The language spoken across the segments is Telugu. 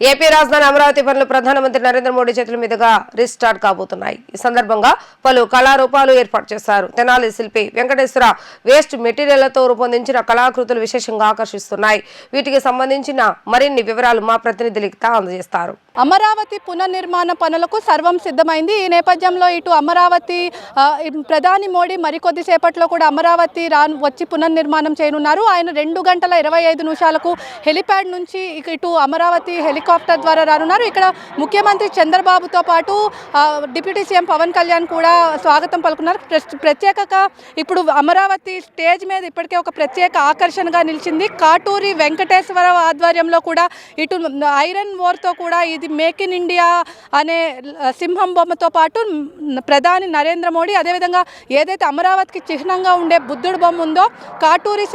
ఏపీ రాజధాని అమరావతి పనులు ప్రధానమంత్రి నరేంద్ర మోడీ చేతుల మీదుగా రీస్టార్ట్ కాబోతున్నాయి. ఈ సందర్భంగా పలు కళారూపాలు ఏర్పాటు చేశారు. తెనాలి శిల్పి వెంకటేశ్వర వేస్ట్ మెటీరియల్లతో రూపొందించిన కళాకృతులు విశేషంగా ఆకర్షిస్తున్నాయి. వీటికి సంబంధించిన మరిన్ని వివరాలు మా ప్రతినిధులకు అందజేస్తారు. అమరావతి పునర్నిర్మాణ పనులకు సర్వం సిద్ధమైంది. ఈ నేపథ్యంలో ఇటు అమరావతి ప్రధాని మోడీ మరికొద్దిసేపట్లో కూడా అమరావతి వచ్చి పునర్నిర్మాణం చేయనున్నారు. ఆయన 2:25 హెలిప్యాడ్ నుంచి ఇటు అమరావతి హెలికాప్టర్ ద్వారా రానున్నారు. ఇక్కడ ముఖ్యమంత్రి చంద్రబాబుతో పాటు డిప్యూటీ సీఎం పవన్ కళ్యాణ్ కూడా స్వాగతం పలుకున్నారు. ప్రత్యేకంగా ఇప్పుడు అమరావతి స్టేజ్ మీద ఇప్పటికే ఒక ప్రత్యేక ఆకర్షణగా నిలిచింది. కాటూరి వెంకటేశ్వర ఆధ్వర్యంలో కూడా ఇటు ఐరన్ ఓర్తో కూడా ఇది మేక్ ఇన్ ఇండియా అనే సింహం బొమ్మతో పాటు ప్రధాని నరేంద్ర మోడీ, అదేవిధంగా ఏదైతే అమరావతికి చిహ్నంగా ఉండే బుద్ధుడు బొమ్మ ఉందో కాటూరి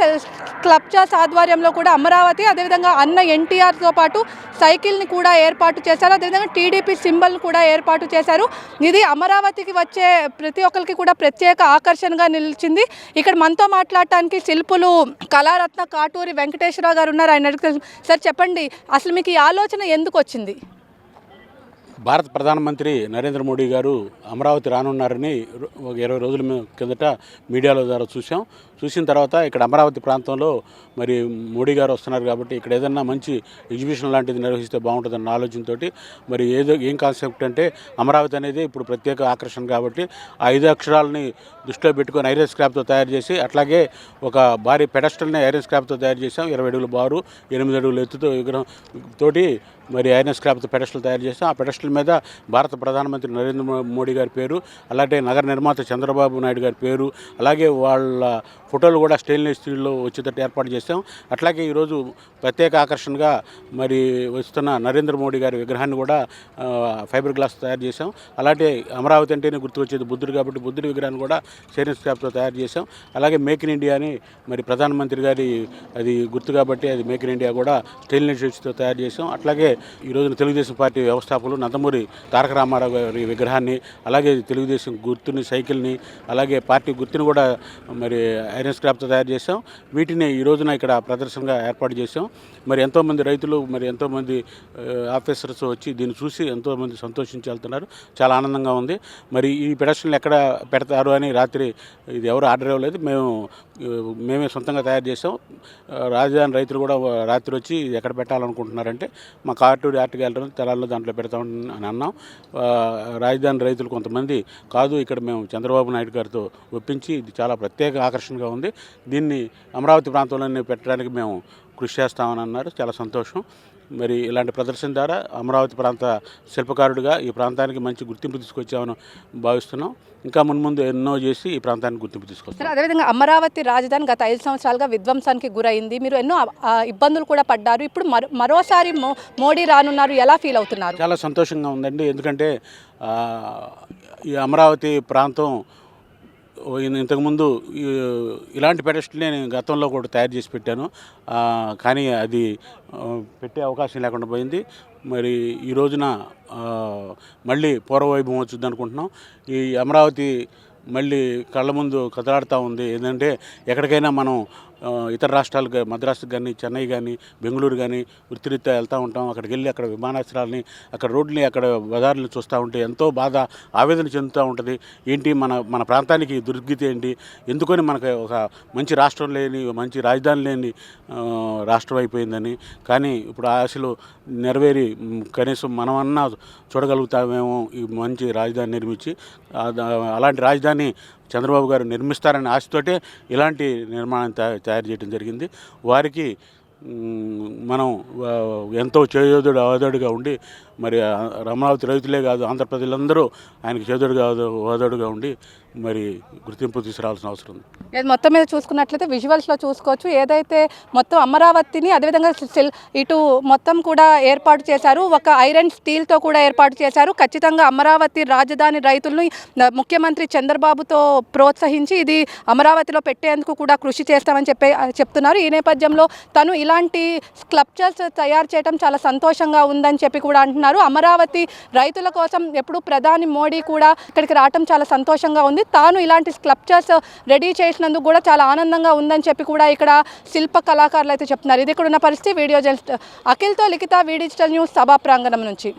క్లబ్చాస్ ఆధ్వర్యంలో కూడా అమరావతి, అదేవిధంగా అన్న ఎన్టీఆర్తో పాటు సైకిల్ని కూడా ఏర్పాటు చేశారు. అదేవిధంగా టీడీపీ సింబల్ని కూడా ఏర్పాటు చేశారు. ఇది అమరావతికి వచ్చే ప్రతి ఒక్కరికి కూడా ప్రత్యేక ఆకర్షణగా నిలిచింది. ఇక్కడ మనతో మాట్లాడటానికి శిల్పులు కళారత్న కాటూరి వెంకటేశ్వరరావు గారు ఉన్నారు. ఆయన అడిగితే సార్ చెప్పండి, అసలు మీకు ఈ ఆలోచన ఎందుకు వచ్చింది? భారత ప్రధానమంత్రి నరేంద్ర మోడీ గారు అమరావతి రానున్నారని ఒక 20 రోజుల కిందట మీడియాలో ద్వారా చూసిన తర్వాత ఇక్కడ అమరావతి ప్రాంతంలో మరి మోడీ గారు వస్తున్నారు కాబట్టి ఇక్కడ ఏదన్నా మంచి ఎగ్జిబిషన్ లాంటిది నిర్వహిస్తే బాగుంటుందన్న ఆలోచనతో మరి ఏం కాన్సెప్ట్ అంటే అమరావతి అనేది ఇప్పుడు ప్రత్యేక ఆకర్షణ కాబట్టి ఆ 5 అక్షరాలని దృష్టిలో పెట్టుకొని ఐరన్ స్క్రాప్తో తయారు చేసి, అట్లాగే ఒక భారీ పెడస్టల్ని ఐరన్ స్క్రాప్తో తయారు చేసాం. 20 అడుగుల బారు, 8 అడుగుల ఎత్తుతో విగ్రహం తోటి మరి ఐరన్ స్క్రాప్తో పెడస్టల్ తయారు చేసాం. ఆ పెడస్టల్ మీద భారత ప్రధానమంత్రి నరేంద్ర మోడీ గారి పేరు, అలాగే నగర నిర్మాత చంద్రబాబు నాయుడు గారి పేరు, అలాగే వాళ్ళ ఫోటోలు కూడా స్టెయిన్లెస్ స్టీల్లో వచ్చేటట్టు ఏర్పాటు చేసాం. అట్లాగే ఈరోజు ప్రత్యేక ఆకర్షణగా మరి వస్తున్న నరేంద్ర మోడీ గారి విగ్రహాన్ని కూడా ఫైబర్ గ్లాస్ తయారు చేసాం. అలాగే అమరావతి అంటేనే గుర్తుకొచ్చేది బుద్ధుడు కాబట్టి బుద్ధుడి విగ్రహాన్ని కూడా ఐరన్ స్క్రాప్తో తయారు చేసాం. అలాగే మేక్ ఇన్ ఇండియా అని మరి ప్రధానమంత్రి గారి అది గుర్తు కాబట్టి అది మేక్ ఇన్ ఇండియా కూడా స్టెయిన్లెస్ స్టీల్తో తయారు చేసాం. అట్లాగే ఈ రోజున తెలుగుదేశం పార్టీ వ్యవస్థాపకులు నందమూరి తారక రామారావు గారి విగ్రహాన్ని, అలాగే తెలుగుదేశం గుర్తుని, సైకిల్ని, అలాగే పార్టీ గుర్తుని కూడా మరి ఐరన్ స్క్రాప్తో తయారు చేసాం. వీటిని ఈ రోజున ఇక్కడ ప్రదర్శనగా ఏర్పాటు చేసాం. మరి ఎంతోమంది రైతులు, మరి ఎంతోమంది ఆఫీసర్స్ వచ్చి దీన్ని చూసి ఎంతోమంది సంతోషించి వెళ్తున్నారు. చాలా ఆనందంగా ఉంది. మరి ఈ ప్రదర్శనలు ఎక్కడ పెడతారు అని రాత్రి ఇది ఎవరు ఆర్డర్ ఇవ్వలేదు, మేమే సొంతంగా తయారు చేసాం. రాజధాని రైతులు కూడా రాత్రి వచ్చి ఎక్కడ పెట్టాలనుకుంటున్నారంటే మా కాటూరి ఆర్ట్ గ్యాలరీ తెలాల్లో దాంట్లో పెడతామని అన్నాం. రాజధాని రైతులు కొంతమంది కాదు, ఇక్కడ మేము చంద్రబాబు నాయుడు గారితో ఒప్పించి ఇది చాలా ప్రత్యేక ఆకర్షణగా ఉంది, దీన్ని అమరావతి ప్రాంతంలోనే పెట్టడానికి మేము కృషి చేస్తామని అన్నారు. చాలా సంతోషం. మరి ఇలాంటి ప్రదర్శన ద్వారా అమరావతి ప్రాంత శిల్పకారుడిగా ఈ ప్రాంతానికి మంచి గుర్తింపు తీసుకొచ్చామని భావిస్తున్నాం. ఇంకా మున్ముందు ఎన్నో చేసి ఈ ప్రాంతానికి గుర్తింపు తీసుకొస్తాం. అదేవిధంగా అమరావతి రాజధాని గత 5 సంవత్సరాలుగా విధ్వంసానికి గురైంది. మీరు ఎన్నో ఇబ్బందులు కూడా పడ్డారు. ఇప్పుడు మరోసారి మోడీ రానున్నారు, ఎలా ఫీల్ అవుతున్నారు? చాలా సంతోషంగా ఉందండి. ఎందుకంటే ఈ అమరావతి ప్రాంతం ఇంతకుముందు ఇలాంటి పెడస్టల్ని నేను గతంలో కూడా తయారు చేసి పెట్టాను, కానీ అది పెట్టే అవకాశం లేకుండా పోయింది. మరి ఈ రోజున మళ్ళీ పూర్వవైభవం వచ్చింది అనుకుంటున్నాం. ఈ అమరావతి మళ్ళీ కళ్ళ ముందు కదలాడుతూ ఉంది. ఏంటంటే ఎక్కడికైనా మనం ఇతర రాష్ట్రాలకు, మద్రాసు కానీ, చెన్నై కానీ, బెంగళూరు కానీ వృత్తిరీత్యా వెళ్తూ ఉంటాం. అక్కడికి వెళ్ళి అక్కడ విమానాశ్రయాలని, అక్కడ రోడ్లని, అక్కడ బజార్లను చూస్తూ ఉంటే ఎంతో బాధ, ఆవేదన చెందుతూ ఉంటుంది. ఏంటి మన ప్రాంతానికి దుర్గతి ఏంటి, ఎందుకని మనకు ఒక మంచి రాష్ట్రం లేని, మంచి రాజధాని లేని రాష్ట్రం అయిపోయిందని. కానీ ఇప్పుడు ఆశలు నెరవేరి కనీసం మనమన్నా చూడగలుగుతామేమో ఈ మంచి రాజధాని నిర్మించి. అలాంటి రాజధాని చంద్రబాబు గారు నిర్మిస్తారనే ఆశతోటే ఇలాంటి నిర్మాణం తయారు చేయడం జరిగింది. వారికి మనం ఎంతో చేదోడు ఆదోడుగా ఉండి, మరి అమరావతి రైతులే కాదు ఆంధ్ర ప్రజలందరూ ఆయనకి చేదోడుగా ఆదోడుగా ఉండి మరి గుర్తింపు తీసుకురావాల్సిన అవసరం ఉంది. మొత్తం మీద చూసుకున్నట్లయితే విజువల్స్లో చూసుకోవచ్చు, ఏదైతే మొత్తం అమరావతిని అదేవిధంగా ఇటు మొత్తం కూడా ఏర్పాటు చేశారు, ఒక ఐరన్ స్టీల్తో కూడా ఏర్పాటు చేశారు. ఖచ్చితంగా అమరావతి రాజధాని రైతులను ముఖ్యమంత్రి చంద్రబాబుతో ప్రోత్సహించి ఇది అమరావతిలో పెట్టేందుకు కూడా కృషి చేస్తామని చెప్తున్నారు. ఈ నేపథ్యంలో తను ఇలాంటి స్కల్ప్చర్స్ తయారు చేయడం చాలా సంతోషంగా ఉందని చెప్పి కూడా అంటున్నారు. చెప్తున్నారు. అమరావతి రైతుల కోసం ఎప్పుడు ప్రధాని మోడీ కూడా ఇక్కడికి రావటం చాలా సంతోషంగా ఉంది. తాను ఇలాంటి స్కల్ప్చర్స్ రెడీ చేసినందుకు కూడా చాలా ఆనందంగా ఉందని చెప్పి కూడా ఇక్కడ శిల్ప కళాకారులు అయితే చెప్తున్నారు. ఇది ఇక్కడ ఉన్న పరిస్థితి. వీడియో జర్నలిస్ట్ అఖిల్తో లిఖిత, వి డిజిటల్ న్యూస్, సభా ప్రాంగణం నుంచి.